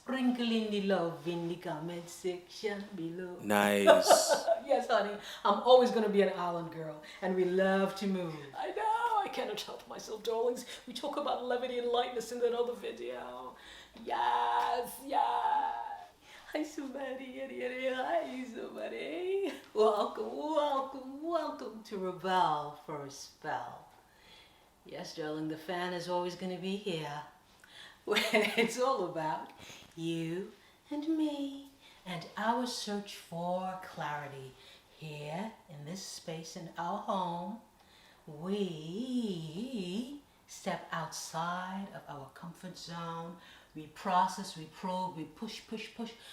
sprinkling the love in the comment section below. Nice. Yes, honey. I'm always going to be an island girl, and we love to move. I know. I cannot help myself, darlings. We talk about levity and lightness in that other video. Yes, yes. Hi, somebody. Hi, somebody. Welcome to Rebel for a Spell. Yes, darling, the fan is always going to be here. Where it's all about you and me and our search for clarity. Here in this space in our home, we step outside of our comfort zone. We process, we probe, we push,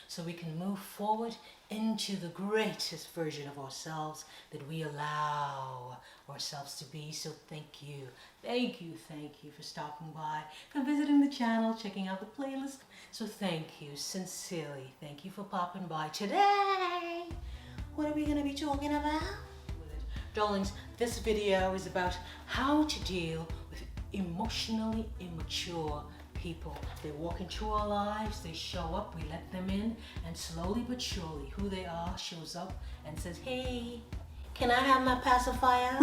so we can move forward into the greatest version of ourselves that we allow ourselves to be. So thank you for stopping by, for visiting the channel, checking out the playlist. So thank you, sincerely, thank you for popping by. Today, what are we going to be talking about? Darlings, this video is about how to deal with emotionally immature people. They walk into our lives, they show up, we let them in, and slowly but surely who they are shows up and says, hey, can I have my pacifier?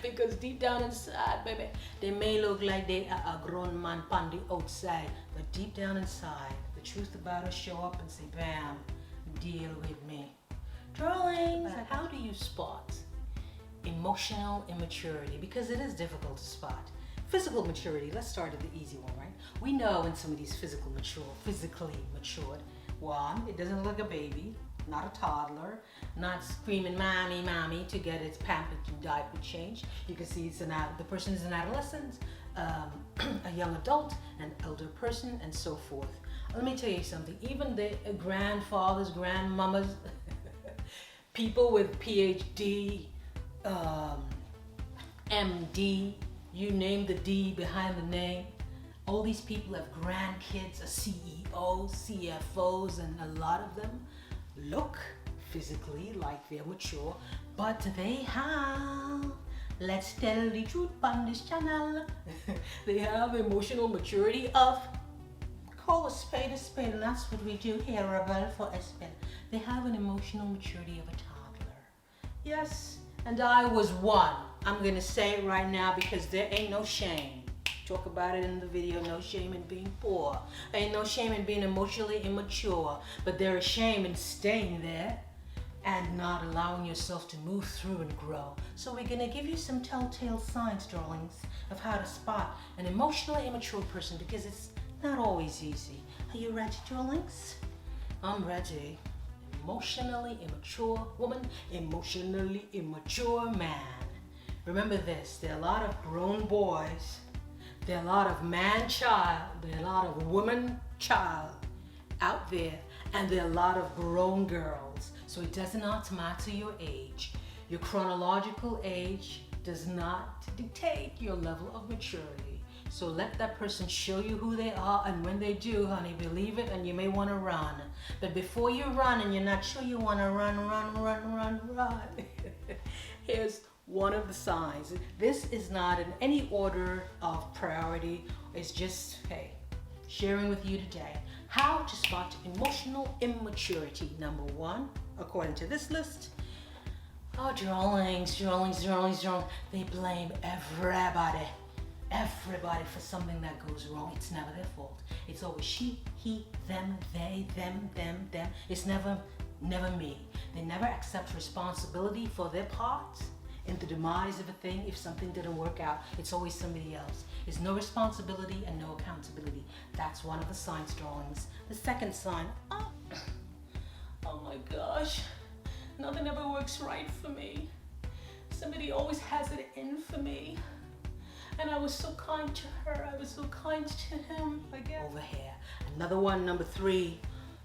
Because deep down inside, baby, they may look like they are a grown man on the outside, but deep down inside, the truth about us show up and say, bam, deal with me. Darlings, how do you spot emotional immaturity? Because it is difficult to spot. Physical maturity, let's start at the easy one, right? We know when somebody's physically matured. One, it doesn't look like a baby, not a toddler, not screaming mommy, mommy to get its pampered and diaper changed. You can see the person is an adolescent, a young adult, an elder person, and so forth. Let me tell you something, even the grandfathers, grandmamas, people with PhD, MD, you name the D behind the name. All these people have grandkids, a CEO, CFOs, and a lot of them look physically like they're mature, but they have, let's tell the truth on this channel, they have emotional maturity of, call a spade, and that's what we do here, Rebel for a Spell. They have an emotional maturity of a toddler. Yes, and I was one. I'm gonna say it right now because there ain't no shame. Talk about it in the video, no shame in being poor. Ain't no shame in being emotionally immature, but there is shame in staying there and not allowing yourself to move through and grow. So we're gonna give you some telltale signs, darlings, of how to spot an emotionally immature person because it's not always easy. Are you ready, darlings? I'm ready. Emotionally immature woman, emotionally immature man. Remember this, there are a lot of grown boys, there are a lot of man-child, there are a lot of woman-child out there, and there are a lot of grown girls. So it does not matter your age. Your chronological age does not dictate your level of maturity. So let that person show you who they are, and when they do, honey, believe it, and you may want to run. But before you run and you're not sure you want to run, here's one of the signs. This is not in any order of priority. It's just, hey, sharing with you today how to spot emotional immaturity. Number one, according to this list, oh, darlings, they blame everybody for something that goes wrong. It's never their fault. It's always she, he, them, they, them. It's never me. They never accept responsibility for their part in the demise of a thing. If something didn't work out, it's always somebody else. It's no responsibility and no accountability. That's one of the signs, darlings. The second sign, oh my gosh, nothing ever works right for me. Somebody always has it in for me. And I was so kind to her, I was so kind to him. Again. Over here. Another one, number three,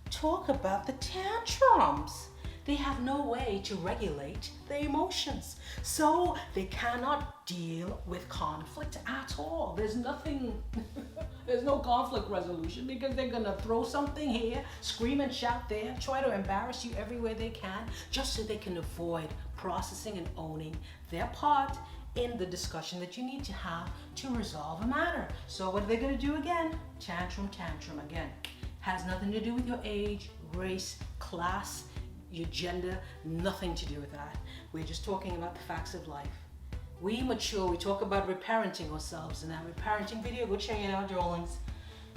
talk about the tantrums. They have no way to regulate their emotions. So they cannot deal with conflict at all. There's nothing, there's no conflict resolution because they're gonna throw something here, scream and shout there, try to embarrass you everywhere they can, just so they can avoid processing and owning their part in the discussion that you need to have to resolve a matter. So what are they going to do again? Tantrum again. Has nothing to do with your age, race, class, your gender, nothing to do with that. We're just talking about the facts of life. We mature, we talk about reparenting ourselves in that reparenting video. Go check it out, darlings.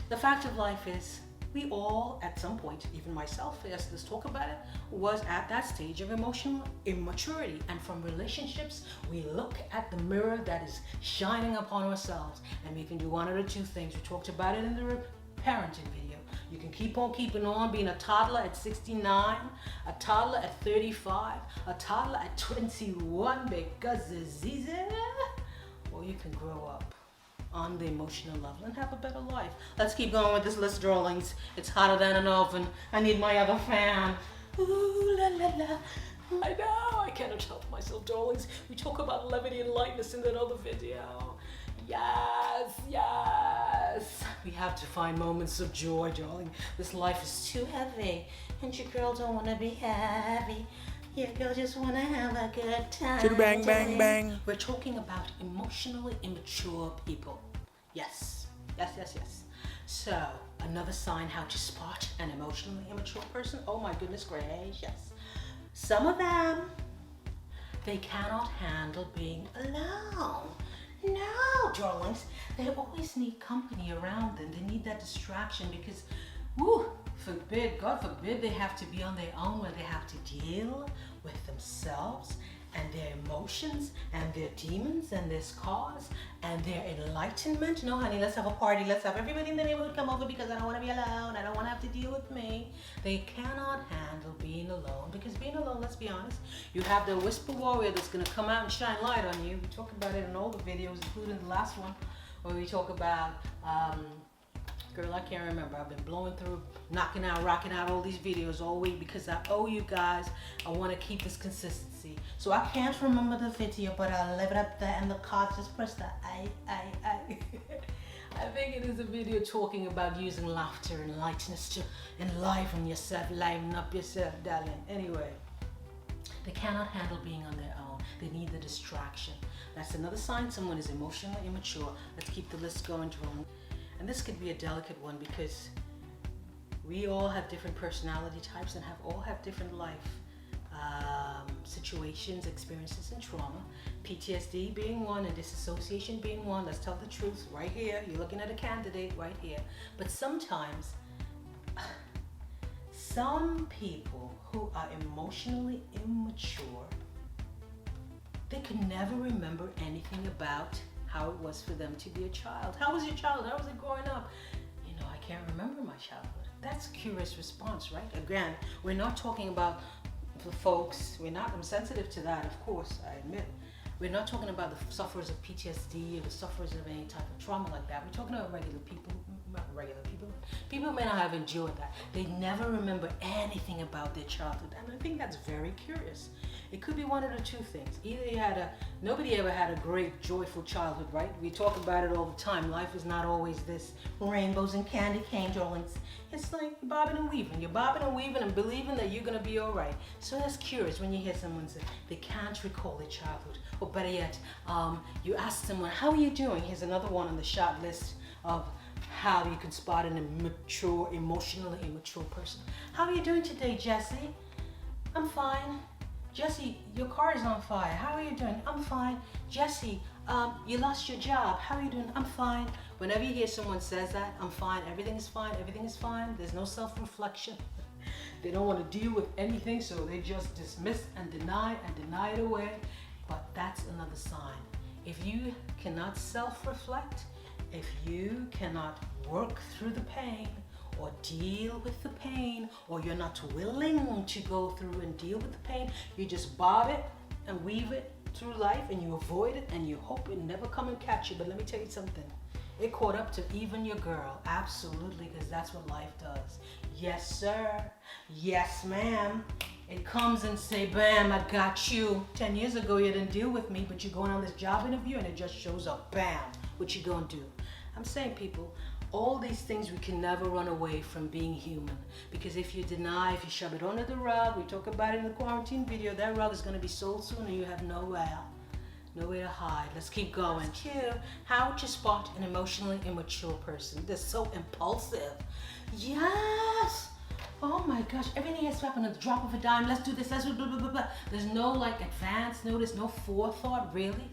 The fact of life is, we all, at some point, even myself, yes, let's talk about it, was at that stage of emotional immaturity. And from relationships, we look at the mirror that is shining upon ourselves, and we can do one of the two things. We talked about it in the parenting video. You can keep on keeping on being a toddler at 69, a toddler at 35, a toddler at 21 because it's easy, or you can grow up on the emotional level and have a better life. Let's keep going with this list, darlings. It's hotter than an oven. I need my other fan. Ooh la la la. I know, I cannot help myself, darlings. We talk about levity and lightness in that other video. Yes, yes. We have to find moments of joy, darling. This life is too heavy, and your girl don't want to be heavy. Your girl just want to have a good time. Chitty bang, bang, bang. We're talking about emotionally immature people. Yes, yes, yes, yes. So, another sign how to spot an emotionally immature person. Oh my goodness gracious. Some of them, they cannot handle being alone. No, darlings, they always need company around them. They need that distraction because, God forbid, they have to be on their own where they have to deal with themselves and their emotions and their demons and their scars and their enlightenment. No, honey, let's have a party. Let's have everybody in the neighborhood come over because I don't want to be alone. I don't want to have to deal with me. They cannot handle being alone because being alone, let's be honest, you have the whisper warrior that's going to come out and shine light on you. We talk about it in all the videos, including the last one where we talk about girl, I can't remember. I've been blowing through, knocking out, rocking out all these videos all week because I owe you guys. I want to keep this consistency. So I can't remember the video, but I'll leave it up there in the cards. Just press the I. I think it is a video talking about using laughter and lightness to enliven yourself, liven up yourself, darling. Anyway, they cannot handle being on their own. They need the distraction. That's another sign someone is emotionally immature. Let's keep the list going, Jerome. And this could be a delicate one because we all have different personality types and all have different life situations, experiences, and trauma. PTSD being one and disassociation being one. Let's tell the truth right here. You're looking at a candidate right here. But sometimes, some people who are emotionally immature, they can never remember anything about how it was for them to be a child. How was your childhood? How was it growing up? You know, I can't remember my childhood. That's a curious response, right? Again, we're not talking about the folks, I'm sensitive to that, of course, I admit. We're not talking about the sufferers of PTSD or the sufferers of any type of trauma like that. We're talking about people who may not have endured that. They never remember anything about their childhood. And I think that's very curious. It could be one of the two things. Either nobody ever had a great, joyful childhood, right? We talk about it all the time. Life is not always this rainbows and candy cane, darlings. It's like bobbing and weaving. You're bobbing and weaving and believing that you're going to be all right. So that's curious when you hear someone say they can't recall their childhood. Or better yet, you ask someone, how are you doing? Here's another one on the shot list of how you can spot an immature, emotionally immature person. How are you doing today, Jesse? I'm fine. Jesse, your car is on fire. How are you doing? I'm fine. Jesse, you lost your job. How are you doing? I'm fine. Whenever you hear someone says that, I'm fine, everything is fine, everything is fine, there's no self-reflection. They don't want to deal with anything, so they just dismiss and deny it away. But that's another sign. If you cannot self-reflect, if you cannot work through the pain or deal with the pain, or you're not willing to go through and deal with the pain, you just bob it and weave it through life and you avoid it and you hope it never come and catch you. But let me tell you something. It caught up to even your girl. Absolutely, because that's what life does. Yes, sir. Yes, ma'am. It comes and say, bam, I got you. 10 years ago, you didn't deal with me, but you're going on this job interview and it just shows up. Bam. What you gonna do? I'm saying, people, all these things we can never run away from being human. Because if you deny, if you shove it under the rug, we talk about it in the quarantine video, that rug is gonna be sold soon and you have Nowhere to hide. Let's keep going. Q, how would you spot an emotionally immature person? They're so impulsive. Yes! Oh my gosh, everything has to happen at the drop of a dime. Let's do this, let's do blah, blah, blah, blah. There's no like advance notice, no forethought, really.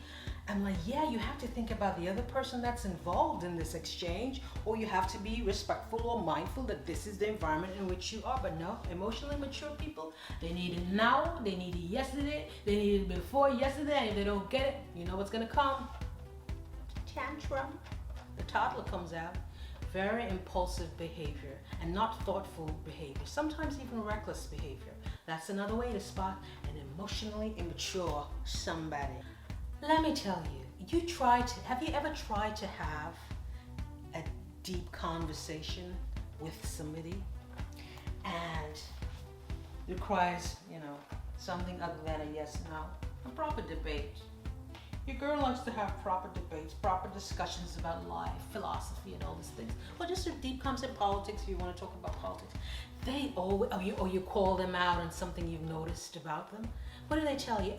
I'm like, yeah, you have to think about the other person that's involved in this exchange, or you have to be respectful or mindful that this is the environment in which you are. But no, emotionally mature people, they need it now, they need it yesterday, they need it before yesterday, and if they don't get it, you know what's gonna come? Tantrum. The toddler comes out. Very impulsive behavior and not thoughtful behavior, sometimes even reckless behavior. That's another way to spot an emotionally immature somebody. Let me tell you, have you ever tried to have a deep conversation with somebody and it requires, something other than a yes, no, a proper debate? Your girl likes to have proper debates, proper discussions about life, philosophy, and all these things. Or just a deep concept politics if you want to talk about politics. They always, or you call them out on something you've noticed about them. What do they tell you?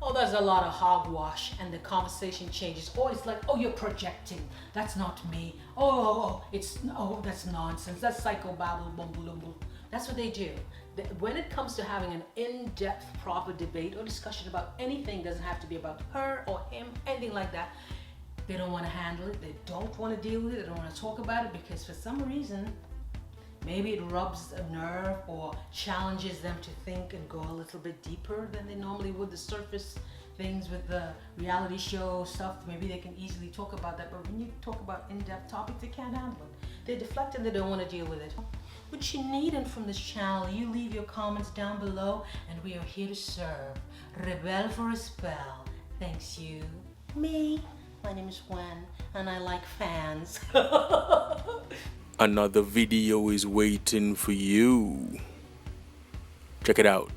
Oh, there's a lot of hogwash, and the conversation changes. Or it's like, oh, you're projecting. That's not me. That's nonsense. That's psychobabble, bumble, bumble. That's what they do. When it comes to having an in-depth, proper debate or discussion about anything, doesn't have to be about her or him, anything like that, they don't want to handle it. They don't want to deal with it. They don't want to talk about it because for some reason, maybe it rubs a nerve or challenges them to think and go a little bit deeper than they normally would. The surface things with the reality show stuff, maybe they can easily talk about that. But when you talk about in-depth topics, they can't handle it. They deflect and they don't want to deal with it. What you need from this channel, you leave your comments down below and we are here to serve. Rebel for a spell. Thanks you. Me. My name is Gwen and I like fans. Another video is waiting for you. Check it out.